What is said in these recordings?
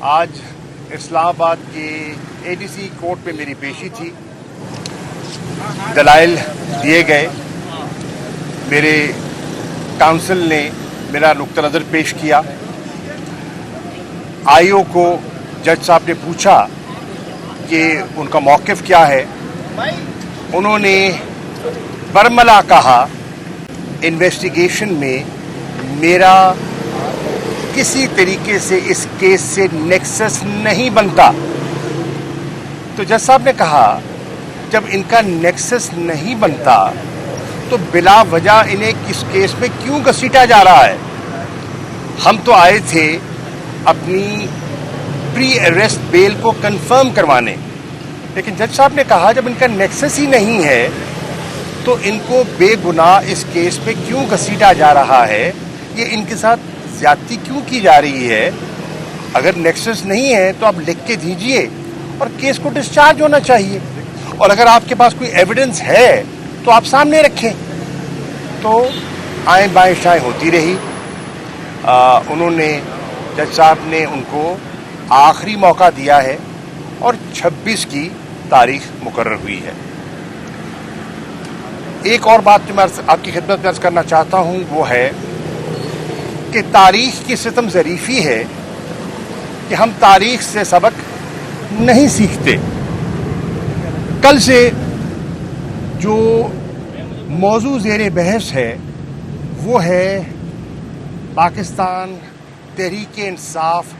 आज इस्लामाबाद के ADC court में मेरी पेशी थी। दलाइल दिए गए, मेरे काउंसिल ने मेरा नुक्ता नज़र पेश किया। आईओ को जज साहब ने पूछा कि उनका मौक़िफ़ क्या है। उन्होंने बरमला कहा इन्वेस्टिगेशन में मेरा किसी तरीके से इस केस से नेक्सस नहीं बनता। तो जज साहब ने कहा जब इनका नेक्सस नहीं बनता तो बिला वजह इन्हें किस केस में क्यों घसीटा जा रहा है। हम तो आए थे अपनी प्री अरेस्ट बेल को कंफर्म करवाने, लेकिन जज साहब ने कहा जब इनका नेक्सस ही नहीं है तो इनको बेगुनाह इस केस पे क्यों घसीटा जा रहा है, ये इनके साथ ज्यादती क्यों की जा रही है। अगर नेक्सस नहीं है तो आप लिख के दीजिए और केस को डिस्चार्ज होना चाहिए, और अगर आपके पास कोई एविडेंस है तो आप सामने रखें। तो आएँ बाएँ शाएँ होती रही। उन्होंने जज साहब ने उनको आखिरी मौका दिया है और 26 की तारीख मुकर्रर हुई है। एक और बात जो मैं आपकी खिदमत में अर्ज़ करना चाहता हूँ वो है कि तारीख़ की सितम ज़रीफ़ी है कि हम तारीख़ से सबक नहीं सीखते। कल से जो मौजू ज़ेर बहस है वो है पाकिस्तान तहरीक इंसाफ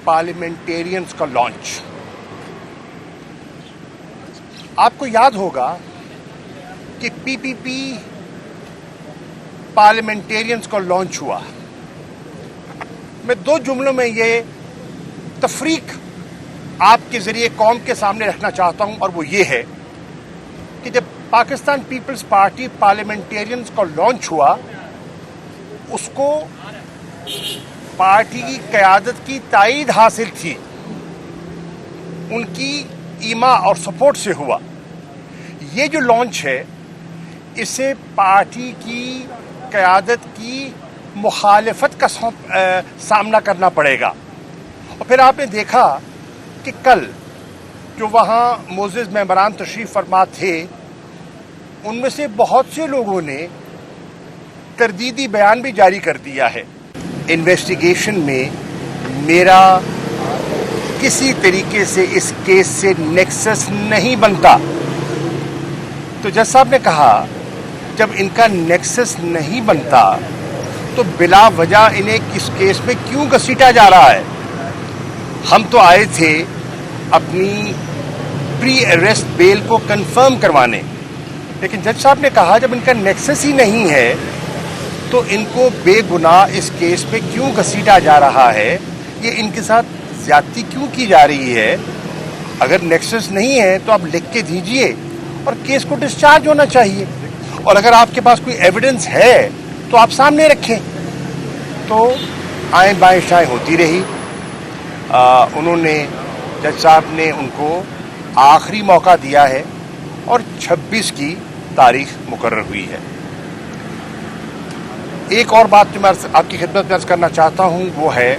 पार्लियामेंटेरियंस का लॉन्च। आपको याद होगा कि पीपीपी पार्लियामेंटेरियंस का लॉन्च हुआ। मैं दो जुमलों में ये तफरीक आपके ज़रिए कौम के सामने रखना चाहता हूँ, और वो ये है कि जब पाकिस्तान पीपल्स पार्टी पार्लियामेंटेरियंस का लॉन्च हुआ उसको पार्टी की क़यादत की ताईद हासिल थी, उनकी ईमा और सपोर्ट से हुआ। ये जो लॉन्च है इससे पार्टी की क़यादत की मुखालफत का सामना करना पड़ेगा। और फिर आपने देखा कि कल जो वहाँ मोअज़्ज़ज़ मेंबरान तशरीफ़ फरमा थे उनमें से बहुत से लोगों ने तरदीदी बयान भी जारी कर दिया है। इन्वेस्टिगेशन में मेरा किसी तरीके से इस केस से नेक्सस नहीं बनता। तो जज साहब ने कहा जब इनका नेक्सस नहीं बनता तो बिला वजह इन्हें किस केस में क्यों घसीटा जा रहा है। हम तो आए थे अपनी प्री अरेस्ट बेल को कंफर्म करवाने, लेकिन जज साहब ने कहा जब इनका नेक्सस ही नहीं है तो इनको बेगुनाह इस केस पे क्यों घसीटा जा रहा है, ये इनके साथ ज्यादती क्यों की जा रही है। अगर नेक्सस नहीं है तो आप लिख के दीजिए और केस को डिस्चार्ज होना चाहिए, और अगर आपके पास कोई एविडेंस है तो आप सामने रखें। तो आएँ बाएँ शाएँ होती रही। उन्होंने जज साहब ने उनको आखिरी मौका दिया है और 26 की तारीख मुकर्रर हुई है। एक और बात जो मैं आपकी खिदमत में अर्ज़ करना चाहता हूँ वो है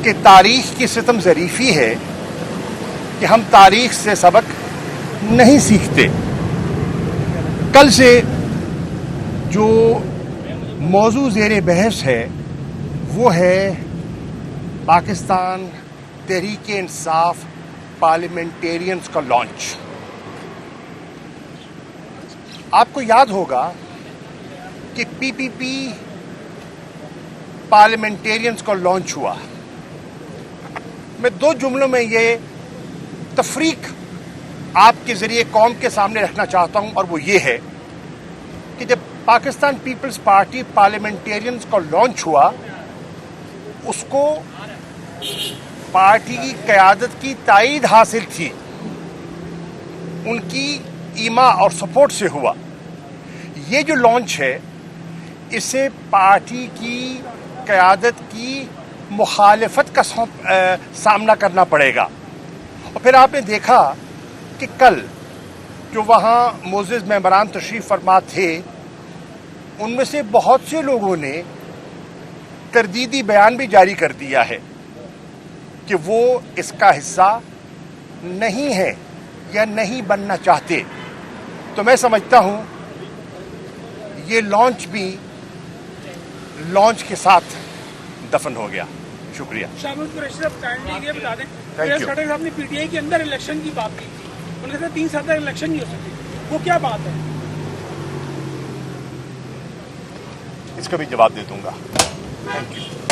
कि तारीख़ की सितम ज़रीफ़ी है कि हम तारीख़ से सबक नहीं सीखते। कल से जो मौजू ज़ेर बहस है वो है पाकिस्तान तहरीक इंसाफ पार्लियामेंटेरियंस का लॉन्च। आपको याद होगा कि पीपीपी पार्लियामेंटेरियंस का लॉन्च हुआ। मैं दो जुमलों में ये तफरीक आपके ज़रिए कौम के सामने रखना चाहता हूँ, और वो ये है कि जब पाकिस्तान पीपल्स पार्टी पार्लियामेंटेरियंस का लॉन्च हुआ उसको पार्टी की क़यादत की ताईद हासिल थी, उनकी ईमा और सपोर्ट से हुआ। ये जो लॉन्च है इससे पार्टी की क़यादत की मुखालफत का सामना करना पड़ेगा। और फिर आपने देखा कि कल जो वहाँ मोअज़्ज़ज़ मेंबरान तशरीफ़ फरमा थे उनमें से बहुत से लोगों ने तरदीदी बयान भी जारी कर दिया है। کہ وہ اس کا حصہ نہیں ہے یا نہیں بننا چاہتے. تو میں سمجھتا ہوں یہ لانچ بھی لانچ کے ساتھ دفن ہو گیا. شکریہ. شامل قریشی صاحب کائنڈلی یہ بتا دیں Thank you. صاحب نے پی ٹی آئی کے اندر الیکشن کی بات کی تھی, انہوں نے کہا 3 سال تک الیکشن نہیں ہو سکتی, وہ کیا بات ہے؟ اس کا بھی جواب دے دوں گا. Thank you.